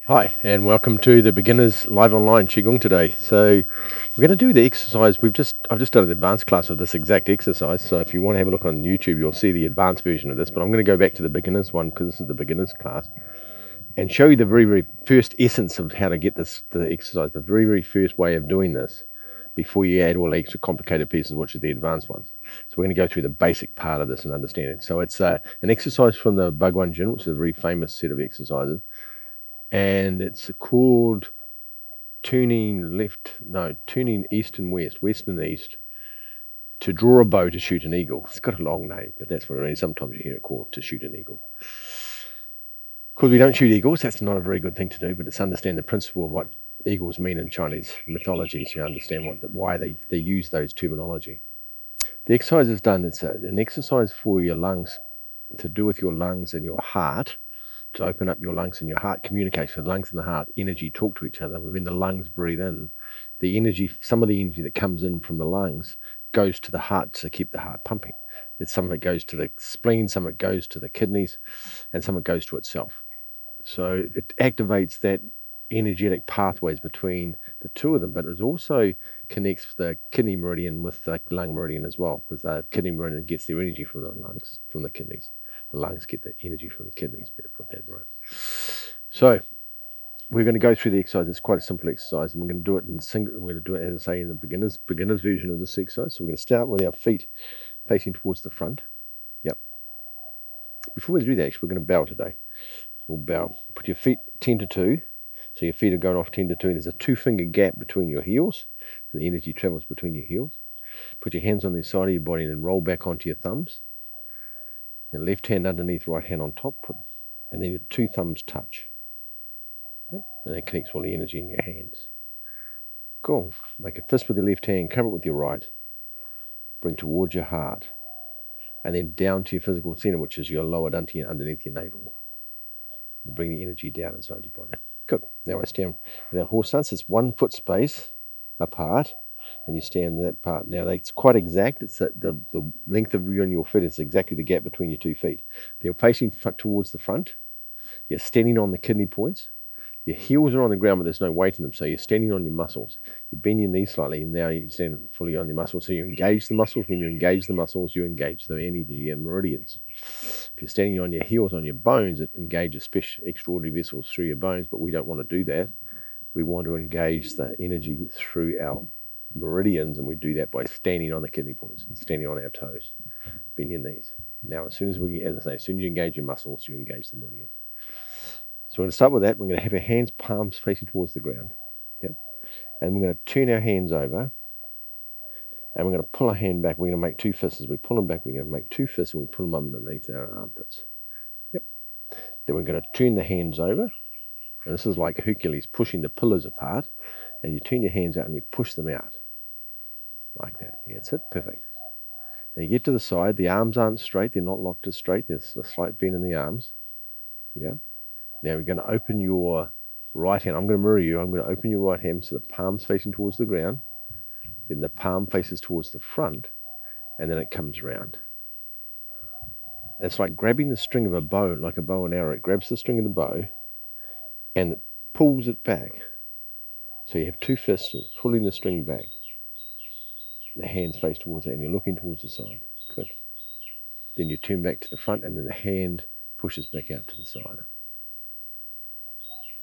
Hi, and welcome to the Beginners Live Online Qigong today. So we're going to do the exercise. I've just done an advanced class of this exact exercise. So if you want to have a look on YouTube, you'll see the advanced version of this. But I'm going to go back to the beginners one because this is the beginners class and show you the very first essence of how to get the exercise, the very first way of doing this before you add all the extra complicated pieces, which are the advanced ones. So we're going to go through the basic part of this and understand it. So it's an exercise from the Ba Duan Jin, which is a very famous set of exercises, and it's called tuning east and west and east, to draw a bow to shoot an eagle. It's got a long name, but that's what it is. Sometimes you hear it called to shoot an eagle. Because we don't shoot eagles, that's not a very good thing to do, but it's understand the principle of what eagles mean in Chinese mythology, so you understand why they use those terminology. The exercise is done, it's an exercise for your lungs, to do with your lungs and your heart, to open up your lungs, and your heart communicates with the lungs and the heart. Energy talk to each other. When the lungs breathe in, the energy, some of the energy that comes in from the lungs goes to the heart to keep the heart pumping. Some of it goes to the spleen, some of it goes to the kidneys, and some of it goes to itself. So it activates that energetic pathways between the two of them, but it also connects the kidney meridian with the lung meridian as well, because the kidney meridian gets their energy from the lungs, from the kidneys. The lungs get the energy from the kidneys. Better put that right. So we're going to go through the exercise. It's quite a simple exercise, and we're going to do it in single. We're going to do it, as I say, in the beginners version of this exercise. So we're going to start with our feet facing towards the front. Yep. Before we do that, actually, we're going to bow today. We'll bow. Put your feet 10 to 2. So your feet are going off 10 to 2. There's a 2-finger gap between your heels, so the energy travels between your heels. Put your hands on the side of your body and then roll back onto your thumbs. Your left hand underneath, right hand on top, and then your 2 thumbs touch. Yep. And it connects all the energy in your hands. Cool. Make a fist with your left hand, cover it with your right. Bring towards your heart. And then down to your physical center, which is your lower dantian underneath your navel. Bring the energy down inside your body. Good. Now I stand with our horse stance. It's 1 foot space apart, and you stand that part. Now it's quite exact. It's the length of you and your feet is exactly the gap between your 2 feet. They're facing towards the front. You're standing on the kidney points. Your heels are on the ground, but there's no weight in them, so you're standing on your muscles. You bend your knees slightly, and now you stand fully on your muscles. So you engage the muscles. When you engage the muscles, you engage the energy and meridians. If you're standing on your heels, on your bones, it engages extraordinary vessels through your bones, but we don't want to do that. We want to engage the energy through our meridians, and we do that by standing on the kidney points and standing on our toes. Bend your knees. Now, as soon as you engage your muscles, you engage the meridians. So we're going to start with that. We're going to have our hands, palms facing towards the ground. Yep. And we're going to turn our hands over, and we're going to pull our hand back. We're going to make 2 fists. As we pull them back, we're going to make 2 fists, and we pull them underneath our armpits. Yep. Then we're going to turn the hands over. And this is like Hercules pushing the pillars apart. And you turn your hands out and you push them out. Like that. Yeah, that's it. Perfect. And you get to the side. The arms aren't straight. They're not locked as straight. There's a slight bend in the arms. Yeah. Now we're going to open your right hand. I'm going to mirror you. I'm going to open your right hand so the palm's facing towards the ground. Then the palm faces towards the front. And then it comes round. It's like grabbing the string of a bow, like a bow and arrow. It grabs the string of the bow and it pulls it back. So you have 2 fists pulling the string back. The hands face towards it and you're looking towards the side. Good. Then you turn back to the front and then the hand pushes back out to the side.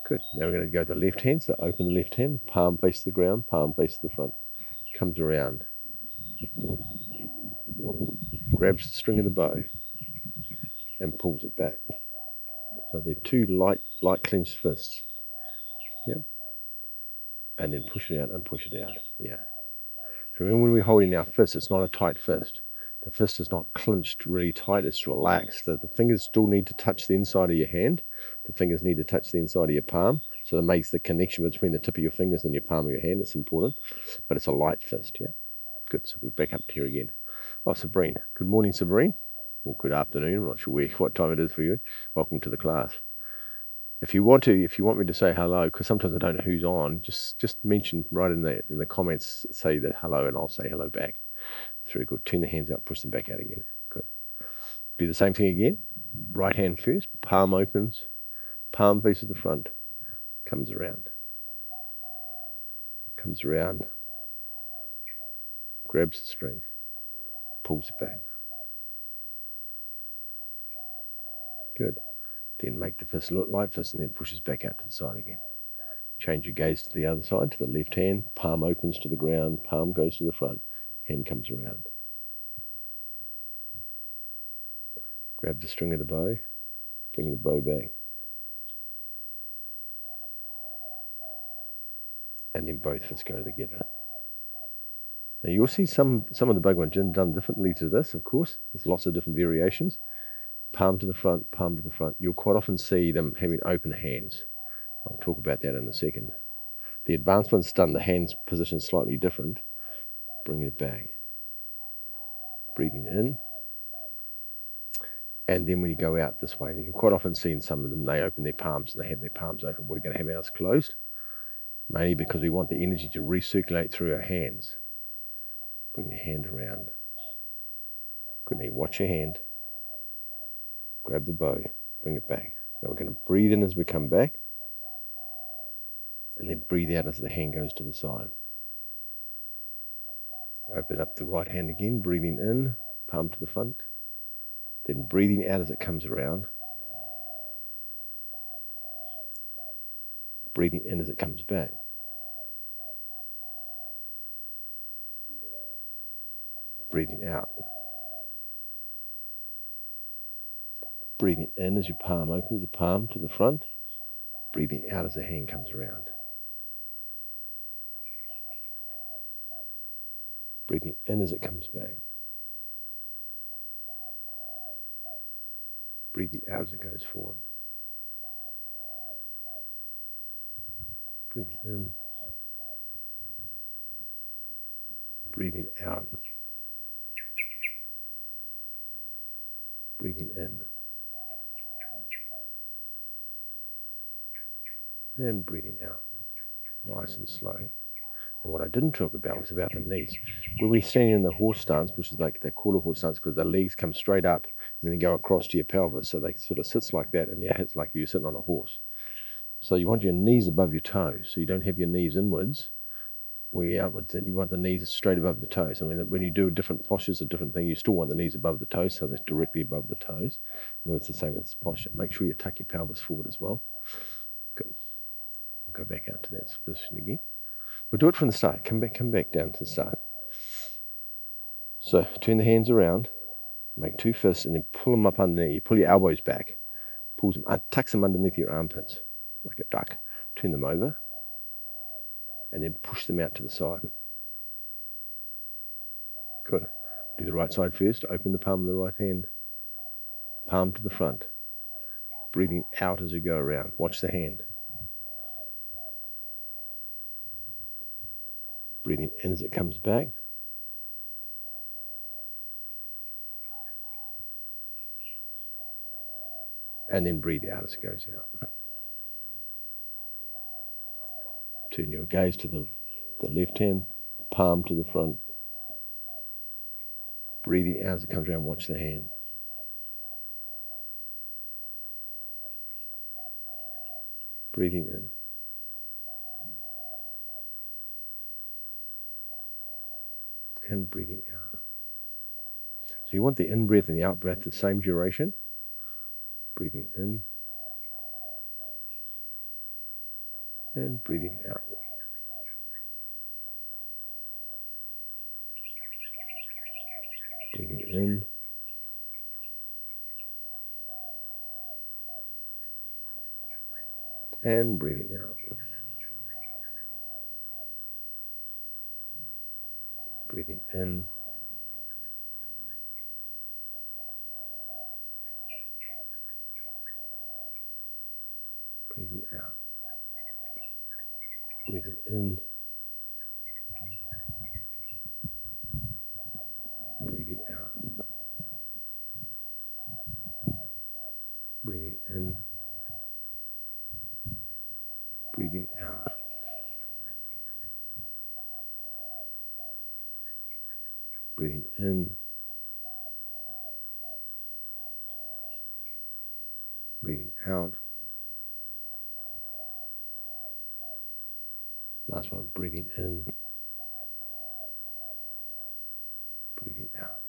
Good. Now we're going to go to the left hand. So open the left hand, palm face the ground, palm face the front. Comes around. Grabs the string of the bow and pulls it back. So they're 2 light clenched fists. Yep. And then push it out and push it out. Yeah. So remember, when we're holding our fist, it's not a tight fist. The fist is not clenched really tight, it's relaxed. The fingers still need to touch the inside of your hand. The fingers need to touch the inside of your palm. So that makes the connection between the tip of your fingers and your palm of your hand. It's important. But it's a light fist, yeah? Good, so we're back up here again. Oh, Sabrine. Good morning, Sabrine. Or good afternoon. I'm not sure what time it is for you. Welcome to the class. If you want me to say hello, because sometimes I don't know who's on, just mention right in the comments, say that hello, and I'll say hello back. It's very good. Turn the hands out, push them back out again. Good. Do the same thing again. Right hand first, palm opens, palm faces the front. comes around, grabs the string, pulls it back. Good. Then make the fist look like fist and then pushes back out to the side again. Change your gaze to the other side, to the left hand. Palm opens to the ground, palm goes to the front, hand comes around. Grab the string of the bow, bring the bow back. And then both fists go together. Now you'll see some of the Ba Duan Jin done differently to this, of course. There's lots of different variations. Palm to the front, palm to the front. You'll quite often see them having open hands. I'll talk about that in a second. The advanced one's done the hands position slightly different. Bring it back. Breathing in. And then when you go out this way, and you can quite often see in some of them, they open their palms and they have their palms open. We're going to have ours closed, mainly because we want the energy to recirculate through our hands. Bring your hand around. Good knee. Watch your hand. Grab the bow. Bring it back. Now we're going to breathe in as we come back. And then breathe out as the hand goes to the side. Open up the right hand again. Breathing in. Palm to the front. Then breathing out as it comes around. Breathing in as it comes back. Breathing out. Breathing in as your palm opens the palm to the front. Breathing out as the hand comes around. Breathing in as it comes back. Breathing out as it goes forward. Breathing in. Breathing out. Breathing in. And breathing out. Nice and slow. And what I didn't talk about was about the knees. When we're standing in the horse stance, which is like they call a horse stance because the legs come straight up and then go across to your pelvis. So they sort of sits like that and your head's like you're sitting on a horse. So you want your knees above your toes. So you don't have your knees inwards or outwards. And you want the knees straight above the toes. I mean, when you do different postures, a different thing, you still want the knees above the toes so they're directly above the toes. And it's the same with this posture. Make sure you tuck your pelvis forward as well. Good. We'll go back out to that position again. We'll do it from the start. Come back down to the start. So turn the hands around, make two fists, and then pull them up underneath. You pull your elbows back, tucks them underneath your armpits, like a duck. Turn them over, and then push them out to the side. Good. Do the right side first. Open the palm of the right hand. Palm to the front. Breathing out as you go around. Watch the hand. Breathing in as it comes back. And then breathe out as it goes out. Turn your gaze to the left hand, palm to the front. Breathing out as it comes around, watch the hand. Breathing in. And breathing out. So you want the in-breath and the out-breath the same duration. Breathing in. And breathing out. Breathing in. And breathing out. Breathing in. Breathing out. Breathing in. Breathing out. Breathing in. Breathing out. Breathing in. Breathing out. Last one, breathing in, breathing out.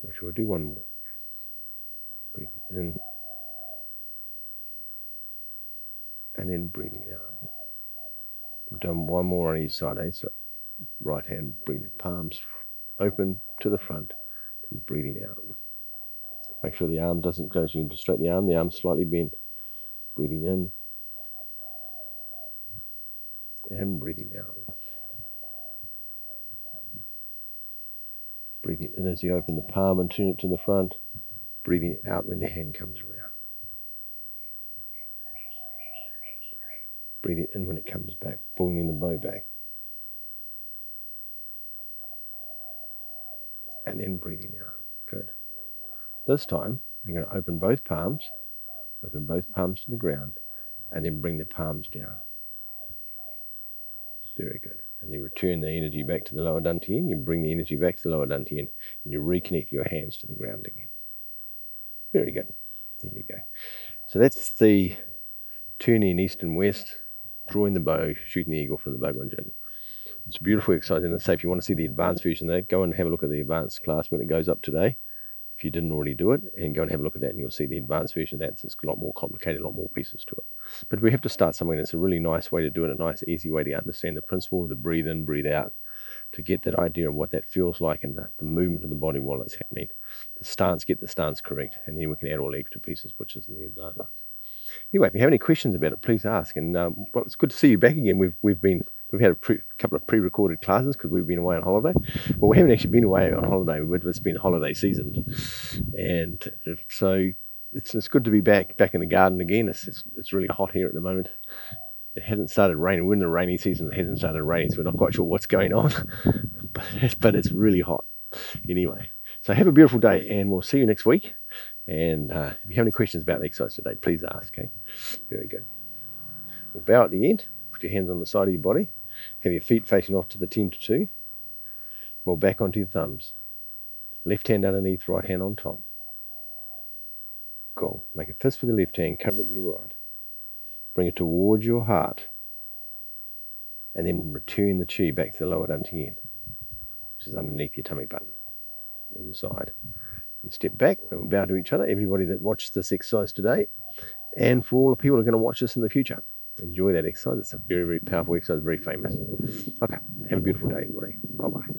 Make sure I do one more. Breathing in, and then breathing out. I've done one more on each side, so right hand, bring the palms open to the front, and breathing out. Make sure the arm doesn't go, so you can straighten the arm's slightly bent. Breathing in, and breathing out. Breathing in as you open the palm and turn it to the front. Breathing out when the hand comes around. Breathing in when it comes back, pulling the bow back. And then breathing out. Good. This time, you're going to open both palms to the ground, and then bring the palms down. Very good. And you return the energy back to the lower dantian. You bring the energy back to the lower dantian, and you reconnect your hands to the ground again. Very good. There you go. So that's the turning east and west, drawing the bow, shooting the eagle from the Ba Duan Jin. It's a beautiful exercise, and say if you want to see the advanced version there, go and have a look at the advanced class when it goes up today. If you didn't already do it, and go and have a look at that, and you'll see the advanced version. That's it's a lot more complicated, a lot more pieces to it. But we have to start somewhere, and it's a really nice way to do it, a nice, easy way to understand the principle of the breathe in, breathe out, to get that idea of what that feels like and the movement of the body while it's happening. The stance, get the stance correct, and then we can add all the extra pieces, which is in the advanced ones. Anyway, if you have any questions about it, please ask. And well, it's good to see you back again. We've had a couple of pre-recorded classes because we've been away on holiday. Well, we haven't actually been away on holiday. It's been holiday season, and so it's good to be back in the garden again. It's really hot here at the moment. It hasn't started raining. We're in the rainy season. It hasn't started raining, so we're not quite sure what's going on. but it's really hot anyway. So have a beautiful day, and we'll see you next week. And if you have any questions about the exercise today, please ask. Okay, very good. We'll bow at the end. Put your hands on the side of your body. Have your feet facing off to the 10 to 2. Roll back onto your thumbs. Left hand underneath, right hand on top. Gong. Make a fist with the left hand, cover it with your right. Bring it towards your heart. And then return the chi back to the lower dantian, which is underneath your tummy button, inside. And step back, and we'll bow to each other, everybody that watched this exercise today, and for all the people who are going to watch this in the future. Enjoy that exercise. It's a very, very powerful exercise, very famous. Okay, have a beautiful day, everybody. Bye-bye.